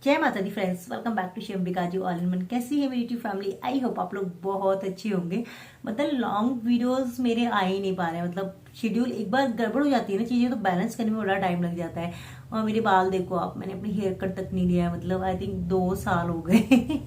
जय माता दी friends, welcome back to Shivambika ji all in one. कैसी है मेरी यूट्यूब फैमिली? आई होप आप लोग बहुत अच्छे होंगे। मतलब लॉन्ग वीडियोस मेरे आ ही नहीं पा रहे हैं। मतलब शेड्यूल एक बार गड़बड़ हो जाती है ना चीजें, तो बैलेंस करने में बड़ा टाइम लग जाता है। और मेरे बाल देखो आप, मैंने अपनी हेयर कट तक नहीं लिया है। मतलब आई थिंक 2 साल हो गए।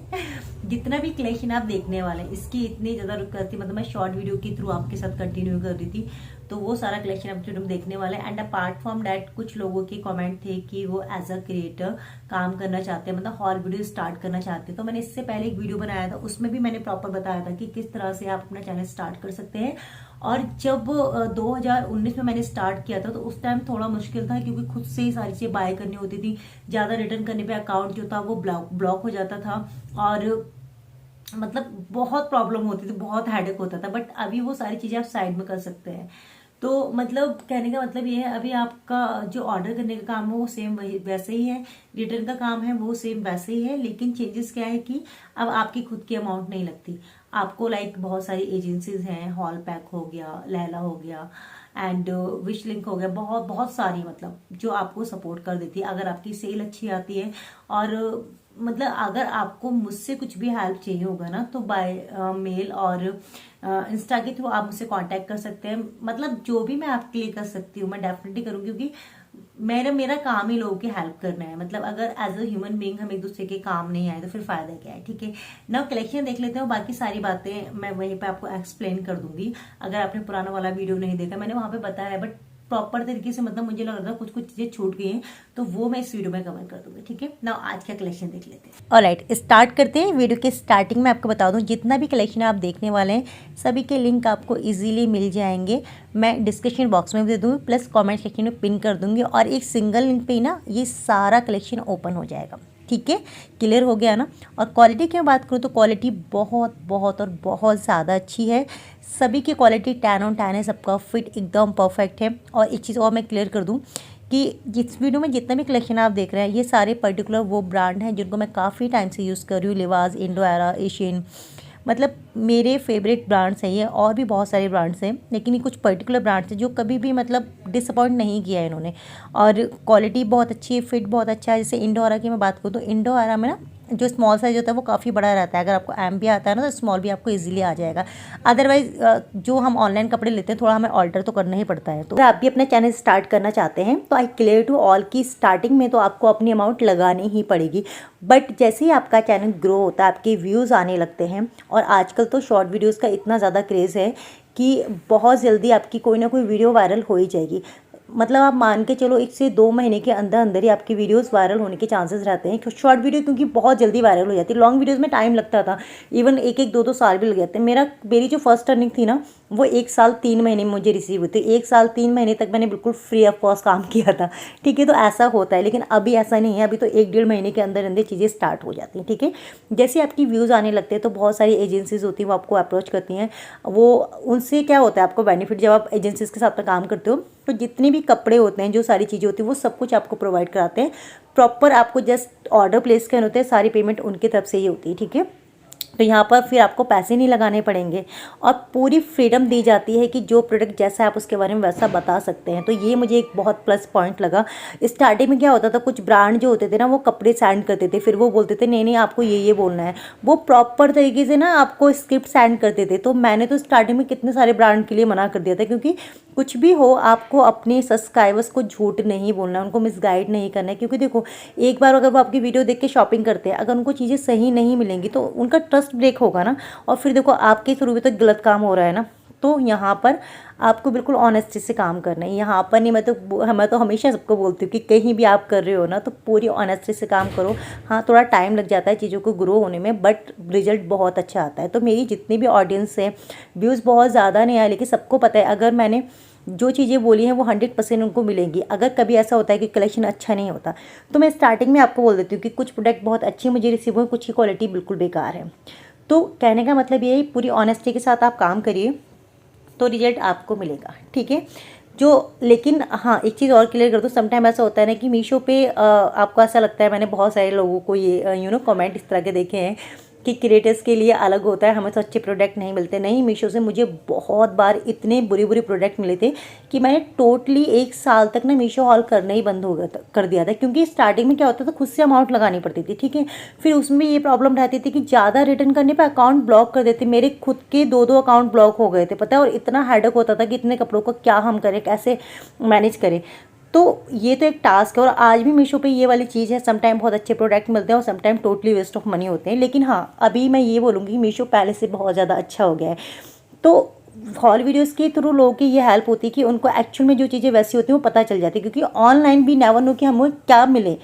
जितना भी कलेक्शन आप देखने वाले हैं इसकी इतनी ज्यादा रुक करती, मतलब मैं शॉर्ट वीडियो के थ्रू आपके साथ कंटिन्यू कर रही थी, तो वो सारा कलेक्शन आप जो देखने वाले हैं। एंड अपार्ट फ्रॉम डैट कुछ लोगों के कमेंट थे कि वो एज अ क्रिएटर काम करना चाहते हैं, मतलब हॉल वीडियो स्टार्ट करना चाहते हैं। तो मैंने इससे पहले एक वीडियो बनाया था, उसमें भी मैंने प्रॉपर बताया था कि किस तरह से आप अपना चैनल स्टार्ट कर सकते हैं। और जब 2019 में मैंने स्टार्ट किया था तो उस टाइम थोड़ा मुश्किल था, क्योंकि खुद से ही सारी चीजें बाय करनी होती थी। ज्यादा रिटर्न करने पे अकाउंट जो था वो ब्लॉक हो जाता था, और मतलब बहुत प्रॉब्लम होती थी, बहुत हेडेक होता था। बट अभी वो सारी चीजें आप साइड में कर सकते हैं। तो मतलब कहने का मतलब ये है, अभी आपका जो ऑर्डर करने का काम है वो सेम वैसे ही है, रिटर्न का काम है वो सेम वैसे ही है। लेकिन चेंजेस क्या है कि अब आपकी खुद की अमाउंट नहीं लगती आपको। लाइक बहुत सारी एजेंसीज हैं, हॉल पैक हो गया, लैला हो गया, एंड विश लिंक हो गया, बहुत बहुत सारी, मतलब जो आपको सपोर्ट कर देती है अगर आपकी सेल अच्छी आती है। और मतलब अगर आपको मुझसे कुछ भी हेल्प चाहिए होगा ना, तो बाय मेल और इंस्टा के थ्रू आप मुझसे कांटेक्ट कर सकते हैं। मतलब जो भी मैं आपके लिए कर सकती हूँ मैं डेफिनेटली करूँगी, क्योंकि मेरा काम ही लोगों की हेल्प करना है। मतलब अगर एज अ ह्यूमन बीइंग हम एक दूसरे के काम नहीं आए तो फिर फायदा क्या है? ठीक है ना। कलेक्शन देख लेते हैं, बाकी सारी बातें मैं वहीं पे आपको एक्सप्लेन कर दूंगी। अगर आपने पुराना वाला वीडियो नहीं देखा, मैंने वहां पे बताया है, बट प्रॉपर तरीके से, मतलब मुझे लग रहा था कुछ कुछ चीजें छूट गई हैं, तो वो मैं इस वीडियो में कवर कर दूंगी। ठीक है ना, आज का कलेक्शन देख लेते हैं। ऑलराइट, स्टार्ट करते हैं। वीडियो के स्टार्टिंग में आपको बता दूं, जितना भी कलेक्शन आप देखने वाले हैं सभी के लिंक आपको इजीली मिल जाएंगे। मैं डिस्क्रिप्शन बॉक्स में भी दे दूंगी, प्लस कमेंट सेक्शन में पिन कर दूंगी, और एक सिंगल लिंक पे ही ना ये सारा कलेक्शन ओपन हो जाएगा। ठीक है, क्लियर हो गया ना। और क्वालिटी की मैं बात करूँ तो क्वालिटी बहुत बहुत और बहुत ज़्यादा अच्छी है। सभी की क्वालिटी 10 ऑन 10 है, सबका फिट एकदम परफेक्ट है। और एक चीज़ और मैं क्लियर कर दूँ कि इस वीडियो में जितना भी कलेक्शन आप देख रहे हैं ये सारे पर्टिकुलर वो ब्रांड हैं जिनको मैं काफ़ी टाइम से यूज़ कर रही हूँ। लिवास, इंडो एरा, एशियन, मतलब मेरे फेवरेट ब्रांड्स हैं ये। और भी बहुत सारे ब्रांड्स हैं, लेकिन ये कुछ पर्टिकुलर ब्रांड्स हैं जो कभी भी मतलब डिसअपॉइंट नहीं किया है इन्होंने। और क्वालिटी बहुत अच्छी है, फिट बहुत अच्छा है। जैसे इंडो एरा की मैं बात करूँ तो इंडो एरा में ना जो स्मॉल साइज होता है वो काफ़ी बड़ा रहता है। अगर आपको एम भी आता है ना तो स्मॉल भी आपको इजीली आ जाएगा। अदरवाइज जो हम ऑनलाइन कपड़े लेते हैं थोड़ा हमें ऑल्टर तो करना ही पड़ता है। तो अगर आप भी अपना चैनल स्टार्ट करना चाहते हैं तो आई क्लियर टू ऑल की स्टार्टिंग में तो आपको अपनी अमाउंट लगानी ही पड़ेगी। बट जैसे ही आपका चैनल ग्रो होता है, आपके व्यूज़ आने लगते हैं, और आजकल तो शॉर्ट वीडियोज़ का इतना ज़्यादा क्रेज़ है कि बहुत जल्दी आपकी कोई ना कोई वीडियो वायरल हो ही जाएगी। मतलब आप मान के चलो 1 से 2 महीने के अंदर अंदर ही आपकी वीडियोस वायरल होने के चांसेस रहते हैं। शॉर्ट वीडियो क्योंकि बहुत जल्दी वायरल हो जाती है, लॉन्ग वीडियोस में टाइम लगता था, इवन 1-1, 2-2 साल भी लग जाते हैं। मेरी जो फर्स्ट अर्निंग थी ना वो 1 साल 3 महीने में मुझे रिसीव हुई थी। 1 साल 3 महीने तक मैंने बिल्कुल फ्री ऑफ कॉस्ट काम किया था। ठीक है, तो ऐसा होता है, लेकिन अभी ऐसा नहीं है। अभी तो 1-1.5 महीने के अंदर अंदर चीज़ें स्टार्ट हो जाती हैं। ठीक है, जैसे आपकी व्यूज़ आने लगते हैं तो बहुत सारी एजेंसीज होती हैं वो आपको अप्रोच करती हैं। वो उनसे क्या होता है, आपको बेनिफिट, जब आप एजेंसीज के साथ में काम करते हो तो जितने भी कपड़े होते हैं, जो सारी चीज़ें होती हैं, वो सब कुछ आपको प्रोवाइड कराते हैं। प्रॉपर आपको जस्ट ऑर्डर प्लेस करने होते हैं, सारी पेमेंट उनकी तरफ से ही होती है। ठीक है, तो यहाँ पर फिर आपको पैसे नहीं लगाने पड़ेंगे, और पूरी फ्रीडम दी जाती है कि जो प्रोडक्ट जैसा आप उसके बारे में वैसा बता सकते हैं। तो ये मुझे एक बहुत प्लस पॉइंट लगा। स्टार्टिंग में क्या होता था, कुछ ब्रांड जो होते थे ना वो कपड़े सेंड करते थे, फिर वो बोलते थे नहीं नहीं आपको ये बोलना है। वो प्रॉपर तरीके से ना आपको स्क्रिप्ट सेंड करते थे। तो मैंने तो स्टार्टिंग में कितने सारे ब्रांड के लिए मना कर दिया था, क्योंकि कुछ भी हो आपको अपने सब्सक्राइबर्स को झूठ नहीं बोलना है, उनको मिसगाइड नहीं करना है। क्योंकि देखो, एक बार अगर वो आपकी वीडियो देख के शॉपिंग करते हैं, अगर उनको चीज़ें सही नहीं मिलेंगी तो उनका ट्रस्ट ब्रेक होगा ना। और फिर देखो आपके थ्रू भी तो गलत काम हो रहा है ना। तो यहाँ पर आपको बिल्कुल ऑनेस्टी से काम करना है। यहाँ पर नहीं, मैं तो हमेशा सबको बोलती हूँ कि कहीं भी आप कर रहे हो ना तो पूरी ऑनेस्टी से काम करो। हाँ, थोड़ा टाइम लग जाता है चीज़ों को ग्रो होने में, बट रिजल्ट बहुत अच्छा आता है। तो मेरी जितनी भी ऑडियंस है, व्यूज़ बहुत ज़्यादा नहीं आए, लेकिन सबको पता है अगर मैंने जो चीज़ें बोली हैं वो 100% उनको मिलेंगी। अगर कभी ऐसा होता है कि कलेक्शन अच्छा नहीं होता तो मैं स्टार्टिंग में आपको बोल देती हूँ कि कुछ प्रोडक्ट बहुत अच्छी मुझे रिसीव हुए, कुछ की क्वालिटी बिल्कुल बेकार है। तो कहने का मतलब ये है, पूरी ऑनेस्टी के साथ आप काम करिए तो रिजल्ट आपको मिलेगा। ठीक है, जो लेकिन हाँ एक चीज़ और क्लियर कर दूँ, समटाइम ऐसा होता है ना कि मीशो पे आपको ऐसा लगता है, मैंने बहुत सारे लोगों को ये कमेंट इस तरह के देखे हैं कि क्रिएटर्स के लिए अलग होता है, हमें तो अच्छे प्रोडक्ट नहीं मिलते। नहीं, मीशो से मुझे बहुत बार इतने बुरे बुरे प्रोडक्ट मिले थे कि मैंने टोटली 1 साल तक ना मीशो हॉल करना ही बंद हो गया था, कर दिया था। क्योंकि स्टार्टिंग में क्या होता था, खुद से अमाउंट लगानी पड़ती थी, ठीक है। फिर उसमें ये प्रॉब्लम रहती थी कि ज़्यादा रिटर्न करने पर अकाउंट ब्लॉक कर देते। मेरे खुद के 2 अकाउंट ब्लॉक हो गए थे, पता है। और इतना हेडेक होता था कि इतने कपड़ों का क्या हम करें, कैसे मैनेज करें। तो ये तो एक टास्क है। और आज भी मीशो पे ये वाली चीज़ है, सम टाइम बहुत अच्छे प्रोडक्ट मिलते हैं और some time totally waste of money होते हैं। लेकिन हाँ, अभी मैं ये बोलूँगी मीशो पहले से बहुत ज़्यादा अच्छा हो गया है। तो हॉल वीडियोस के थ्रू लोगों की ये हेल्प होती है कि उनको एक्चुअल में जो चीज़ें वैसी होती हैं वो पता चल जाती है। क्योंकि ऑनलाइन भी नेवर नो कि हमें क्या मिले।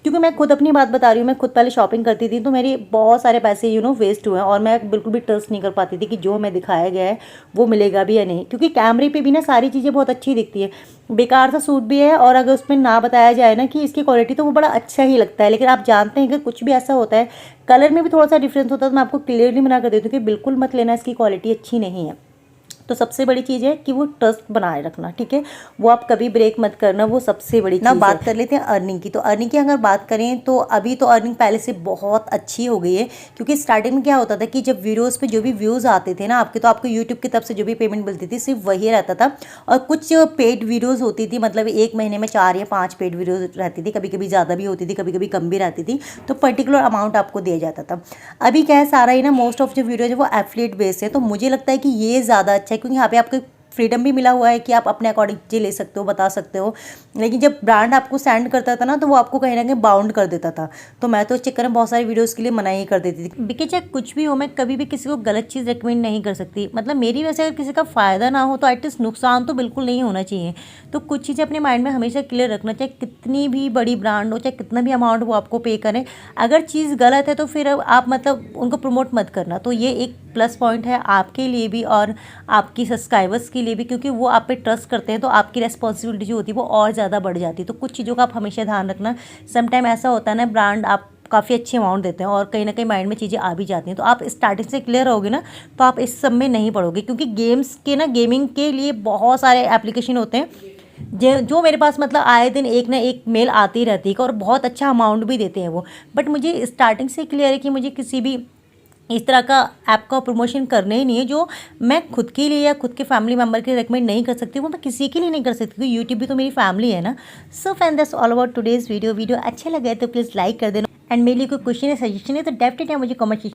क्योंकि मैं खुद अपनी बात बता रही हूँ, मैं खुद पहले शॉपिंग करती थी तो मेरे बहुत सारे पैसे वेस्ट हुए हैं। और मैं बिल्कुल भी ट्रस्ट नहीं कर पाती थी कि जो हमें दिखाया गया है वो मिलेगा भी या नहीं। क्योंकि कैमरे पे भी ना सारी चीज़ें बहुत अच्छी दिखती है, बेकार सा सूट भी है, और अगर उसमें ना बताया जाए ना कि इसकी क्वालिटी, तो वो बड़ा अच्छा ही लगता है। लेकिन आप जानते हैं कि कुछ भी ऐसा होता है, कलर में भी थोड़ा सा डिफरेंस होता है, तो मैं आपको क्लियरली मना कर देती हूँ कि बिल्कुल मत लेना, इसकी क्वालिटी अच्छी नहीं है। तो सबसे बड़ी चीज़ है कि वो ट्रस्ट बनाए रखना, ठीक है। वो आप कभी ब्रेक मत करना, वो सबसे बड़ी चीज़ है। बात कर लेते हैं अर्निंग की। तो अर्निंग की अगर बात करें तो अभी तो अर्निंग पहले से बहुत अच्छी हो गई है। क्योंकि स्टार्टिंग में क्या होता था कि जब वीडियोस पे जो भी व्यूज़ आते थे ना आपके, तो आपको यूट्यूब की तरफ से जो भी पेमेंट मिलती थी सिर्फ वही रहता था। और कुछ पेड वीडियोज़ होती थी, मतलब 1 महीने में 4 या 5 पेड वीडियोज़ रहती थी। कभी कभी ज़्यादा भी होती थी, कभी कभी कम भी रहती थी। तो पर्टिकुलर अमाउंट आपको दिया जाता था। अभी क्या है, सारा ही ना मोस्ट ऑफ जो वीडियो है वो एफिलिएट बेस्ड है। तो मुझे लगता है कि ये ज़्यादा अच्छा है, क्योंकि यहाँ पे आपको फ्रीडम भी मिला हुआ है कि आप अपने अकॉर्डिंग चीज़ें ले सकते हो, बता सकते हो। लेकिन जब ब्रांड आपको सेंड करता था ना, तो वो आपको कहीं ना कहीं बाउंड कर देता था। तो मैं तो इस चक्कर में बहुत सारी वीडियोस के लिए मना ही कर देती थी। बिकॉज चाहे कुछ भी हो, मैं कभी भी किसी को गलत चीज़ रिकमेंड नहीं कर सकती। मतलब मेरी वजह से अगर किसी का फ़ायदा ना हो तो एटलीस्ट नुकसान तो बिल्कुल नहीं होना चाहिए। तो कुछ चीज़ें अपने माइंड में हमेशा क्लियर रखना, चाहे कितनी भी बड़ी ब्रांड हो, चाहे कितना भी अमाउंट वो आपको पे करें। अगर चीज़ गलत है तो फिर आप मतलब उनको प्रमोट मत करना। तो ये एक प्लस पॉइंट है आपके लिए भी और आपकी सब्सक्राइबर्स के लिए भी, क्योंकि वो आप पे ट्रस्ट करते हैं। तो आपकी रिस्पॉन्सिबिलिटी जो होती है वो और ज़्यादा बढ़ जाती है। तो कुछ चीज़ों का आप हमेशा ध्यान रखना। सम टाइम ऐसा होता है ना, ब्रांड आप काफ़ी अच्छी अमाउंट देते हैं और कहीं ना कहीं माइंड में चीज़ें आ भी जाती हैं। तो आप स्टार्टिंग से क्लियर रहोगे ना, तो आप इस सब में नहीं पड़ोगे। क्योंकि गेमिंग के लिए बहुत सारे एप्लीकेशन होते हैं जो मेरे पास मतलब आए दिन एक ना एक मेल आती रहती है और बहुत अच्छा अमाउंट भी देते हैं वो। बट मुझे स्टार्टिंग से क्लियर है कि मुझे किसी भी इस तरह का ऐप का प्रमोशन करना ही नहीं है जो मैं खुद के लिए या खुद के फैमिली मेम्बर के लिए रिकमेंड नहीं कर सकती। वो मैं किसी के लिए नहीं कर सकती, क्योंकि यूट्यूब भी तो मेरी फैमिली है ना। So friends, that's all about today's video अच्छा लगा है तो प्लीज़ लाइक कर देना। एंड मेरे लिए कोई क्वेश्चन है, सजेशन है तो डेफिनेटली मुझे कमेंट